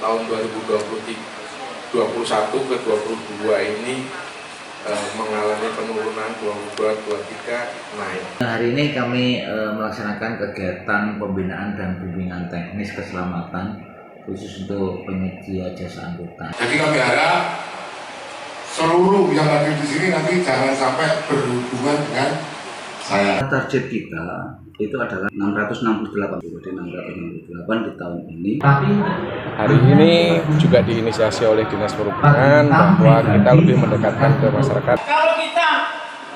tahun 2021 ke 22 ini mengalami penurunan 22-23 naik. Hari ini kami melaksanakan kegiatan pembinaan dan bimbingan teknis keselamatan khusus untuk penyedia jasa angkutan. Jadi kami harap seluruh yang hadir di sini nanti jangan sampai berhubungan dengan saya. Target kita itu adalah 668, jadi 668 di tahun ini. Hari ini juga diinisiasi oleh Dinas Perhubungan bahwa kita lebih mendekatkan ke masyarakat. Kalau kita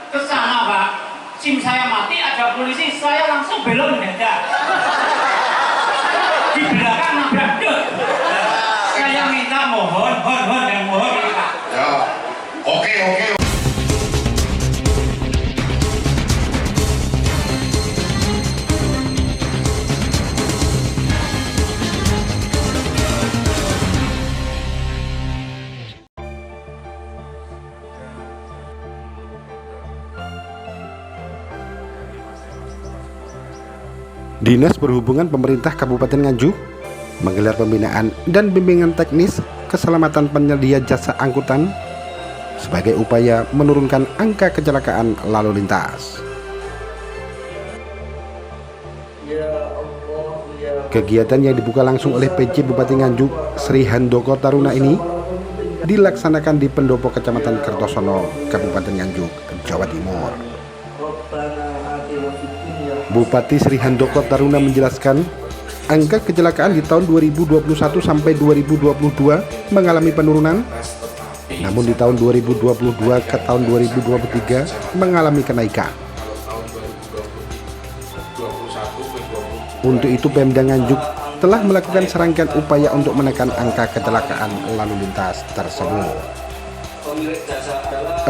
ke sana, Pak, SIM saya mati, ada polisi, saya langsung belok mendadak. Di belakang nabrak dek. Saya minta mohon dan mohon ini, Pak. Ya, oke. Dinas Perhubungan Pemerintah Kabupaten Nganjuk menggelar pembinaan dan bimbingan teknis keselamatan penyedia jasa angkutan sebagai upaya menurunkan angka kecelakaan lalu lintas. Kegiatan yang dibuka langsung oleh PJ Bupati Nganjuk Sri Handoko Taruna ini dilaksanakan di Pendopo Kecamatan Kertosono, Kabupaten Nganjuk, Jawa Timur. Bupati Sri Handoko Taruna menjelaskan, angka kecelakaan di tahun 2021 sampai 2022 mengalami penurunan, namun di tahun 2022 ke tahun 2023 mengalami kenaikan. Untuk itu Pemda Nganjuk telah melakukan serangkaian upaya untuk menekan angka kecelakaan lalu lintas tersebut.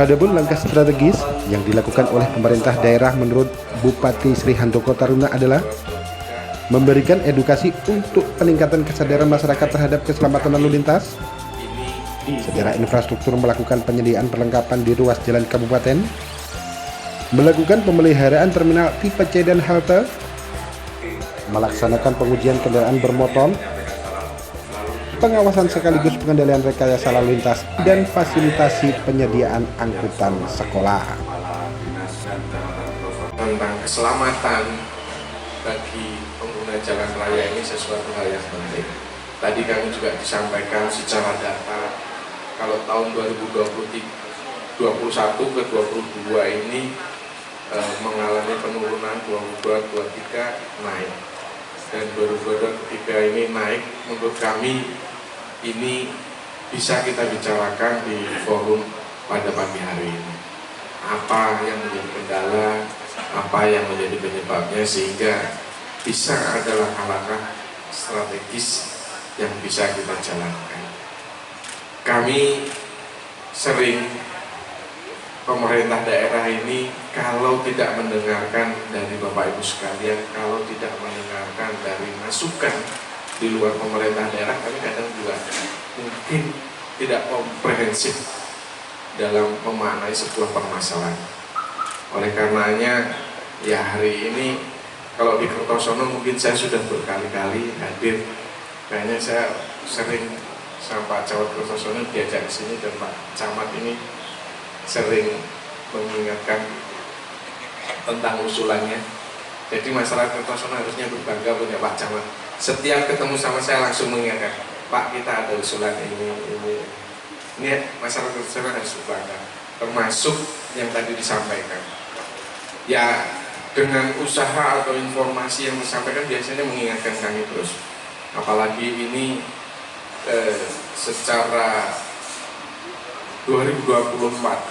Adapun langkah strategis yang dilakukan oleh pemerintah daerah menurut Bupati Sri Handoko Taruna adalah memberikan edukasi untuk peningkatan kesadaran masyarakat terhadap keselamatan lalu lintas, secara infrastruktur melakukan penyediaan perlengkapan di ruas jalan kabupaten, melakukan pemeliharaan terminal tipe C dan halte, melaksanakan pengujian kendaraan bermotor, pengawasan sekaligus pengendalian rekayasa lalu lintas, dan fasilitasi penyediaan angkutan sekolah. Tentang keselamatan bagi pengguna jalan raya ini sesuatu hal yang penting. Tadi kami juga disampaikan secara data kalau tahun 2021 ke 22 ini mengalami penurunan 22-23 naik, dan 2023 ini naik. Menurut kami ini bisa kita bicarakan di forum pada pagi hari ini. Apa yang menjadi kendala, apa yang menjadi penyebabnya, sehingga bisa ada langkah-langkah strategis yang bisa kita jalankan. Kami sering, pemerintah daerah ini kalau tidak mendengarkan dari Bapak Ibu sekalian, kalau tidak mendengarkan dari masukan di luar pemerintah daerah, kami kadang juga mungkin tidak komprehensif dalam memaknai sebuah permasalahan. Oleh karenanya, ya hari ini kalau di Kertosono mungkin saya sudah berkali-kali hadir. Kayaknya saya sering sama Pak Camat Kertosono diajak ke sini, dan Pak Camat ini sering mengingatkan tentang usulannya. Jadi masyarakat Kertosono harusnya berbangga punya Pak Camat. Setiap ketemu sama saya langsung mengingatkan, Pak, kita ada usulan ini. Masyarakat Kertosono harus berbangga, termasuk yang tadi disampaikan. Ya, dengan usaha atau informasi yang disampaikan biasanya mengingatkan kami terus. Apalagi ini secara 2024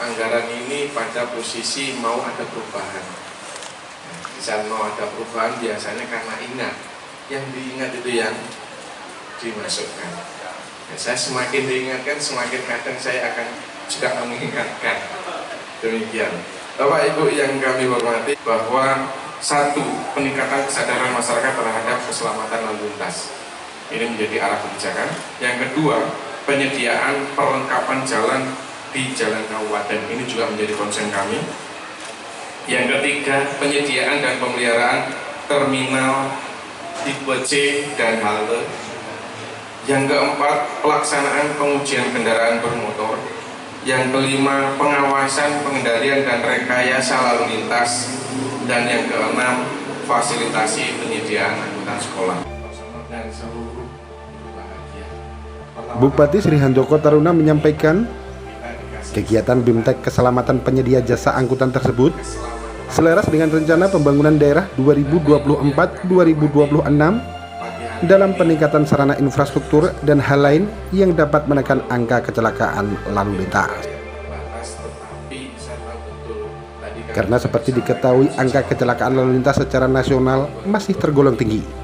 anggaran ini pada posisi mau ada perubahan. Di saat mau ada perubahan biasanya karena ingat, yang diingat itu yang dimasukkan. Saya semakin diingatkan, semakin kadang saya akan juga mengingatkan. Demikian. Bapak Ibu yang kami hormati, bahwa satu, peningkatan kesadaran masyarakat terhadap keselamatan lalu lintas. Ini menjadi arah kebijakan. Yang kedua, penyediaan perlengkapan jalan di jalan kabupaten. Ini juga menjadi concern kami. Yang ketiga, penyediaan dan pemeliharaan terminal tipe C dan halte. Yang keempat, pelaksanaan pengujian kendaraan bermotor. Yang kelima, pengawasan, pengendalian dan rekayasa lalu lintas. Dan yang keenam, fasilitasi penyediaan angkutan sekolah. Dan seluruh bahagia. Bupati Sri Handoko Taruna menyampaikan kegiatan BIMTEK Keselamatan Penyedia Jasa Angkutan tersebut selaras dengan rencana pembangunan daerah 2024-2026 dalam peningkatan sarana infrastruktur dan hal lain yang dapat menekan angka kecelakaan lalu lintas. Karena seperti diketahui angka kecelakaan lalu lintas secara nasional masih tergolong tinggi.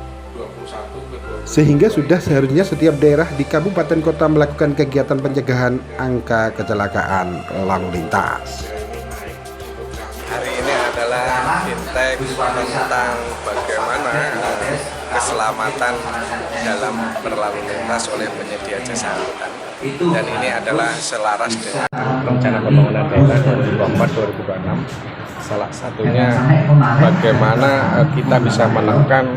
Sehingga sudah seharusnya setiap daerah di kabupaten kota melakukan kegiatan pencegahan angka kecelakaan lalu lintas. Hari ini adalah BIMTEK tentang bagaimana keselamatan dalam berlalu lintas oleh penyedia jasa angkutan. Dan ini adalah selaras dengan rencana pembangunan daerah 2024-2026. Salah satunya bagaimana kita bisa menekan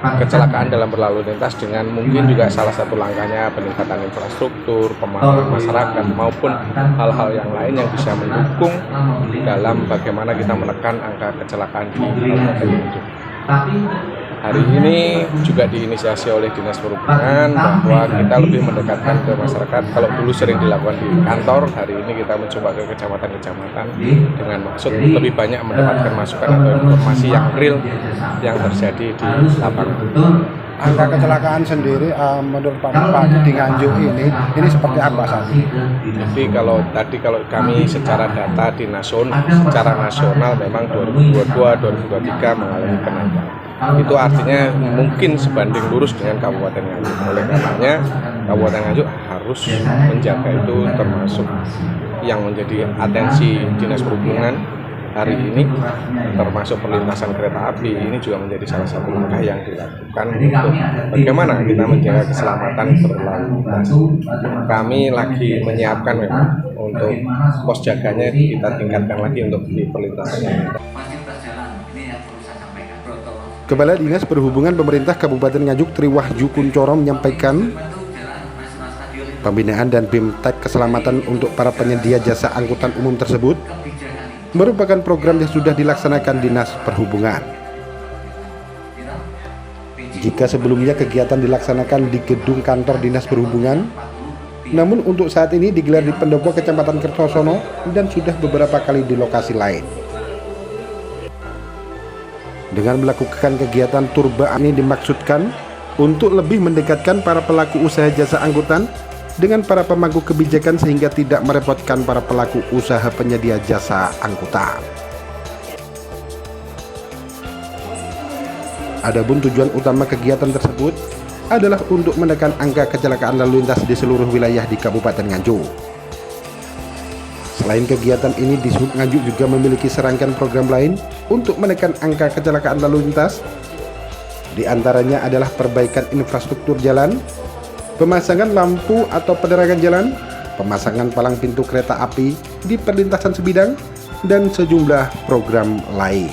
kecelakaan dalam berlalu lintas dengan mungkin juga salah satu langkahnya peningkatan infrastruktur, pemahaman masyarakat maupun hal-hal yang lain yang bisa mendukung dalam bagaimana kita menekan angka kecelakaan di Kabupaten Nganjuk. Hari ini juga diinisiasi oleh Dinas Perhubungan bahwa kita lebih mendekatkan ke masyarakat. Kalau dulu sering dilakukan di kantor, hari ini kita mencoba ke kecamatan-kecamatan dengan maksud lebih banyak mendapatkan masukan atau informasi yang real yang terjadi di lapangan. Angka kecelakaan sendiri menurut Pak Bupati di Nganjuk ini seperti apa saat ini? Jadi kalau kami secara data di secara nasional memang 2022-2023 mengalami kenaikan. Itu artinya mungkin sebanding lurus dengan Kabupaten Nganjuk. Oleh karenanya Kabupaten Nganjuk harus menjaga itu, termasuk yang menjadi atensi Dinas Perhubungan hari ini, termasuk perlintasan kereta api. Ini juga menjadi salah satu langkah yang dilakukan untuk bagaimana kita menjaga keselamatan berlalu lintas. Kami lagi menyiapkan memang untuk pos jaganya kita tingkatkan lagi untuk di perlintasan. Kepala Dinas Perhubungan Pemerintah Kabupaten Nganjuk Triwahyu Kuncoro menyampaikan pembinaan dan BIMTEK keselamatan untuk para penyedia jasa angkutan umum tersebut merupakan program yang sudah dilaksanakan Dinas Perhubungan. Jika sebelumnya kegiatan dilaksanakan di gedung kantor Dinas Perhubungan, namun untuk saat ini digelar di Pendopo Kecamatan Kertosono dan sudah beberapa kali di lokasi lain. Dengan melakukan kegiatan turba ini dimaksudkan untuk lebih mendekatkan para pelaku usaha jasa angkutan dengan para pemangku kebijakan sehingga tidak merepotkan para pelaku usaha penyedia jasa angkutan. Adapun tujuan utama kegiatan tersebut adalah untuk menekan angka kecelakaan lalu lintas di seluruh wilayah di Kabupaten Nganjuk. Selain kegiatan ini, Dishub Nganjuk juga memiliki serangkaian program lain untuk menekan angka kecelakaan lalu lintas. Di antaranya adalah perbaikan infrastruktur jalan, pemasangan lampu atau penerangan jalan, pemasangan palang pintu kereta api di perlintasan sebidang, dan sejumlah program lain.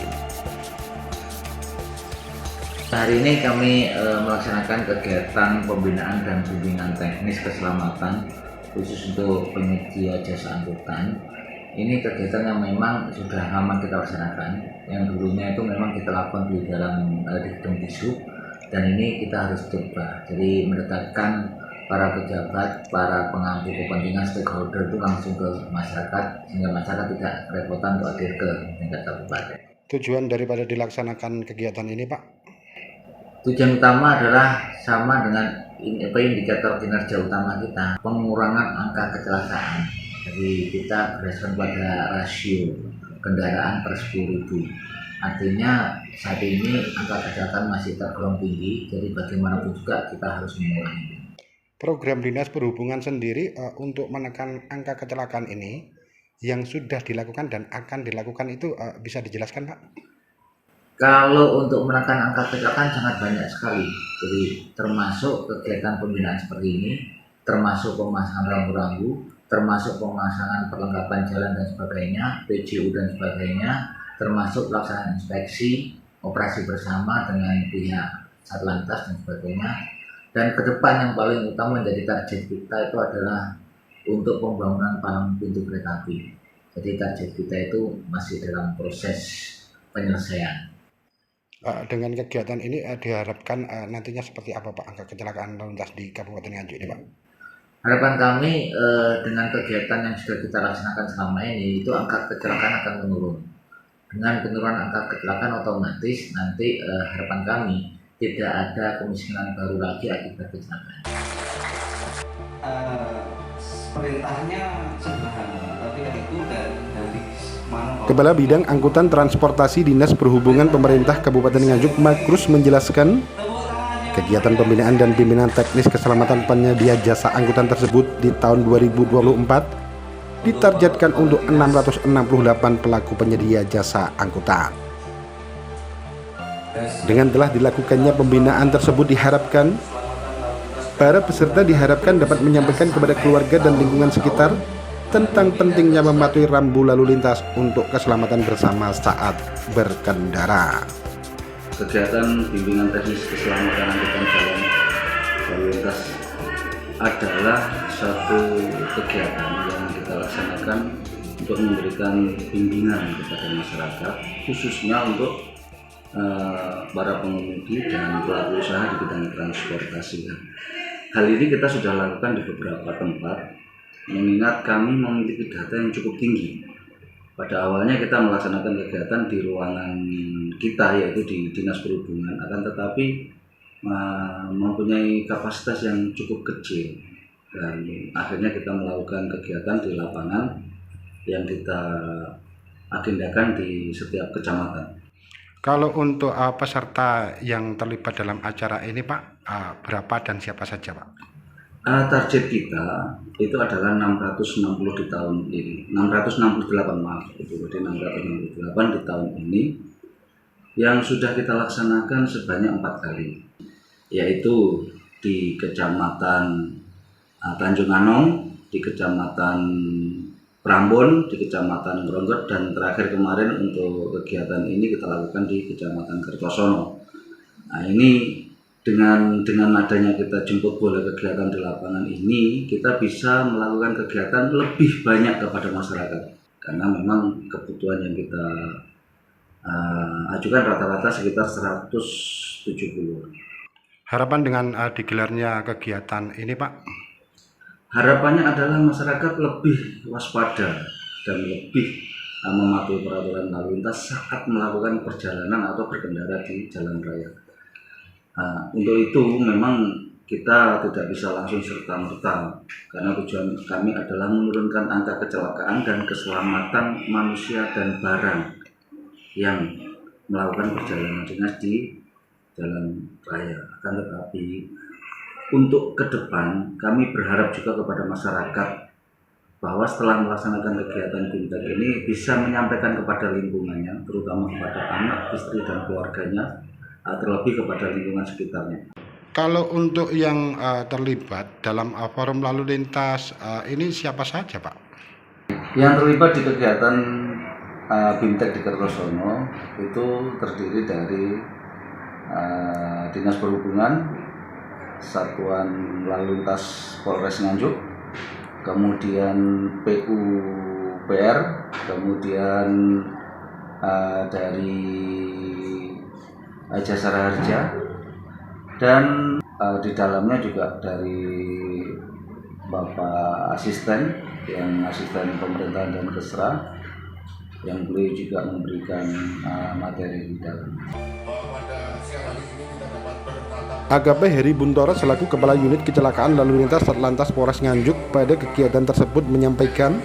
Hari ini kami melaksanakan kegiatan pembinaan dan bimbingan teknis keselamatan khusus untuk penyedia jasa angkutan. Ini kegiatan yang memang sudah lama kita laksanakan. Yang dulunya itu memang kita lakukan di gedung Dishub, dan ini kita harus coba. Jadi mendekatkan para pejabat, para pemangku kepentingan stakeholder itu langsung ke masyarakat, sehingga masyarakat tidak kerepotan untuk hadir ke tingkat kabupaten. Tujuan daripada dilaksanakan kegiatan ini, Pak? Tujuan utama adalah sama dengan indikator kinerja utama kita, pengurangan angka kecelakaan. Jadi kita berdasarkan pada rasio kendaraan per 10.000. Artinya saat ini angka kecelakaan masih tergolong tinggi, jadi bagaimanapun juga kita harus mengurangi. Program Dinas Perhubungan sendiri untuk menekan angka kecelakaan ini yang sudah dilakukan dan akan dilakukan itu bisa dijelaskan, Pak? Kalau untuk menekan angka kecelakaan sangat banyak sekali, jadi termasuk kegiatan pembinaan seperti ini, termasuk pemasangan rambu-rambu, termasuk pemasangan perlengkapan jalan dan sebagainya, PJU dan sebagainya, termasuk pelaksanaan inspeksi, operasi bersama dengan pihak Satlantas dan sebagainya, Dan ke depan yang paling utama menjadi target kita itu adalah untuk pembangunan palang pintu kereta api. Jadi target kita itu masih dalam proses penyelesaian. Dengan kegiatan ini diharapkan nantinya seperti apa Pak angka kecelakaan lalu lintas di Kabupaten Nganjuk ini Pak? Harapan kami dengan kegiatan yang sudah kita laksanakan selama ini itu angka kecelakaan akan menurun. Dengan penurunan angka kecelakaan otomatis nanti harapan kami tidak ada kemiskinan baru lagi akibat kecelakaan. Perintahnya sederhana, tapi itu dari mana? Kepala Bidang Angkutan Transportasi Dinas Perhubungan Pemerintah Kabupaten Nganjuk Makrus menjelaskan kegiatan pembinaan dan bimbingan teknis keselamatan penyedia jasa angkutan tersebut di tahun 2024 ditargetkan untuk 668 pelaku penyedia jasa angkutan. Dengan telah dilakukannya pembinaan tersebut diharapkan para peserta diharapkan dapat menyampaikan kepada keluarga dan lingkungan sekitar tentang pentingnya mematuhi rambu lalu lintas untuk keselamatan bersama saat berkendara. Kegiatan bimbingan teknis keselamatan angkutan jalan lalu lintas adalah satu kegiatan yang kita laksanakan untuk memberikan bimbingan kepada masyarakat, khususnya untuk para pengemudi dan pelaku usaha di bidang transportasi. Hal ini kita sudah lakukan di beberapa tempat, mengingat kami memiliki data yang cukup tinggi. Pada awalnya kita melaksanakan kegiatan di ruangan kita, yaitu di Dinas Perhubungan, akan tetapi mempunyai kapasitas yang cukup kecil, dan akhirnya kita melakukan kegiatan di lapangan yang kita agendakan di setiap kecamatan. Kalau untuk peserta yang terlibat dalam acara ini Pak, berapa dan siapa saja Pak? Target kita itu adalah 660 di tahun ini, 668 maaf, itu jadi 668 di tahun ini yang sudah kita laksanakan sebanyak 4 kali, yaitu di Kecamatan Tanjung Anong, di Kecamatan Prambon, di Kecamatan Gronggot, dan terakhir kemarin untuk kegiatan ini kita lakukan di Kecamatan Kertosono. Nah, ini dengan adanya kita jemput bola kegiatan di lapangan ini, kita bisa melakukan kegiatan lebih banyak kepada masyarakat, karena memang kebutuhan yang kita ajukan rata-rata sekitar 170. Harapan dengan digelarnya kegiatan ini Pak? Harapannya adalah masyarakat lebih waspada dan lebih mematuhi peraturan lalu lintas saat melakukan perjalanan atau berkendara di jalan raya. Untuk itu memang kita tidak bisa langsung serta-merta, karena tujuan kami adalah menurunkan angka kecelakaan dan keselamatan manusia dan barang yang melakukan perjalanan dinas di jalan raya. Akan tetapi untuk ke depan kami berharap juga kepada masyarakat bahwa setelah melaksanakan kegiatan BIMTEK ini bisa menyampaikan kepada lingkungannya, terutama kepada anak, istri, dan keluarganya, terlebih kepada lingkungan sekitarnya. Kalau untuk yang terlibat dalam forum lalu lintas ini siapa saja Pak? Yang terlibat di kegiatan BIMTEK di Kertosono itu terdiri dari Dinas Perhubungan, Satuan Lalu Lintas Polres Nganjuk, kemudian PUPR, kemudian dari Jasara Harja, dan di dalamnya juga dari Bapak Asisten, yang Asisten Pemerintahan dan Kesra, yang beliau juga memberikan materi di dalam. AKP Heri Buntoro selaku Kepala Unit Kecelakaan Lalu Lintas Satlantas Polres Nganjuk pada kegiatan tersebut menyampaikan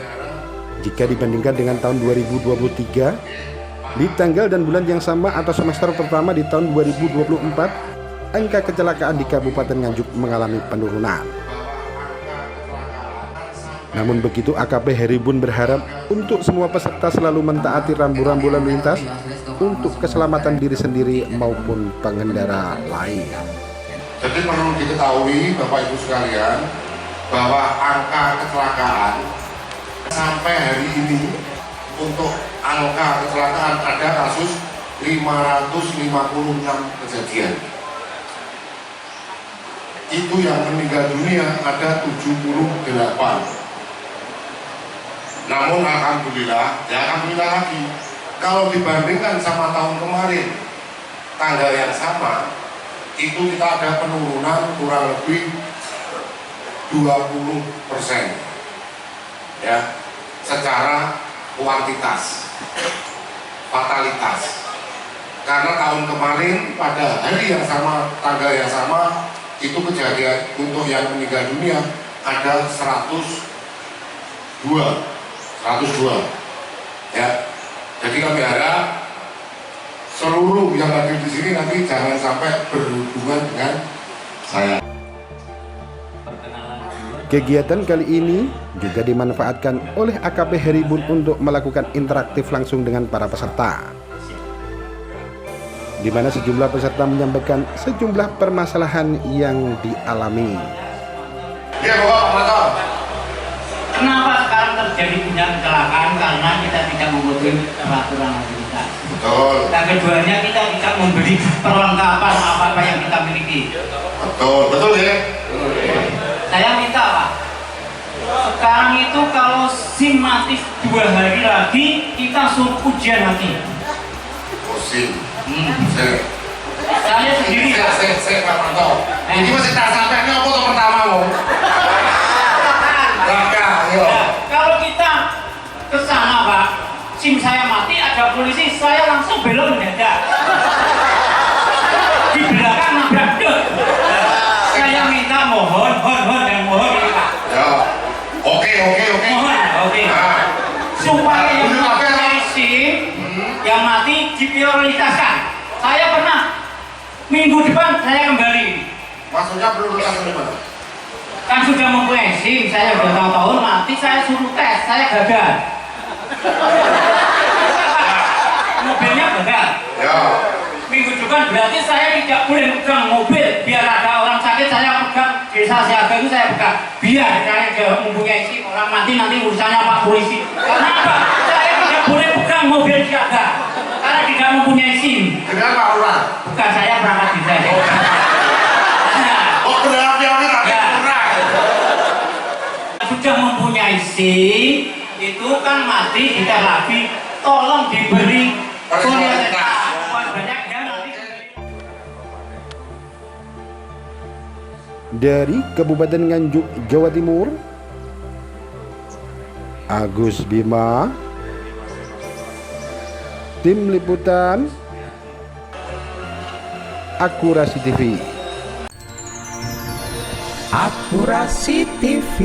jika dibandingkan dengan tahun 2023 di tanggal dan bulan yang sama atau semester pertama di tahun 2024 angka kecelakaan di Kabupaten Nganjuk mengalami penurunan. Namun begitu AKP Heri Bun berharap untuk semua peserta selalu mentaati rambu-rambu lalu lintas untuk keselamatan diri sendiri maupun pengendara lain. Jadi perlu diketahui Bapak Ibu sekalian bahwa angka kecelakaan sampai hari ini untuk angka kecelakaan ada kasus 556 kejadian. itu yang meninggal dunia ada 78. Namun alhamdulillah lagi, kalau dibandingkan sama tahun kemarin tanggal yang sama, itu kita ada penurunan kurang lebih 20% ya, secara kuantitas fatalitas. Karena tahun kemarin pada hari yang sama, tanggal yang sama, itu kejadian untuk yang meninggal dunia ada 102 ya. Jadi kami harap seluruh yang hadir di sini nanti jangan sampai berhubungan dengan saya. Kegiatan kali ini juga dimanfaatkan oleh AKP Heribun untuk melakukan interaktif langsung dengan para peserta, di mana sejumlah peserta menyampaikan sejumlah permasalahan yang dialami. Ya, Bapak Motor. Kenapa sekarang terjadi banyak kecelakaan? Karena kita tidak mematuhi peraturan lalu lintas. Betul. Dan keduanya kita tidak memberi perlengkapan apa-apa yang kita miliki. Betul ya. Saya minta Pak, sekarang itu kalau SIM mati 2 hari lagi, kita suruh ujian lagi. SIM. Saya sendiri Pak. Saya Pak Manto. Ini masih tak sampai ini apa pertama mau? Kalau kita ke sana Pak, SIM saya mati, ada polisi, saya langsung belok mendadak. Di belakang nabrak dek. Saya minta mohon ini Pak. Ya. Oke. Mohon, oke. Supaya yang mempunyai SIM yang mati diprioritaskan. Saya pernah minggu depan saya kembali. Maksudnya prioritas di mana? Kan sudah mempunyai SIM, saya sudah tahun-tahun mati, saya suruh tes, saya gagal. Mobilnya gagal. Ya. Minggu depan berarti saya tidak boleh pegang mobil. Biar ada orang sakit saya pegang, desa siaga itu saya pegang. Biar saya tidak mempunyai SIM, orang mati nanti urusannya Pak Polisi. Karena apa? Saya tidak boleh pegang mobil siaga karena tidak mempunyai SIM. Dengan Pak Lurah. Bukan, saya berangkat di sana. Oh, berarti sudah mempunyai SIM itu kan mati kita lagi, tolong diberi solidaritas. Banyak ya nanti. Dari Kabupaten Nganjuk, Jawa Timur, Agus Bima, tim liputan Akurasi TV. Akurasi TV.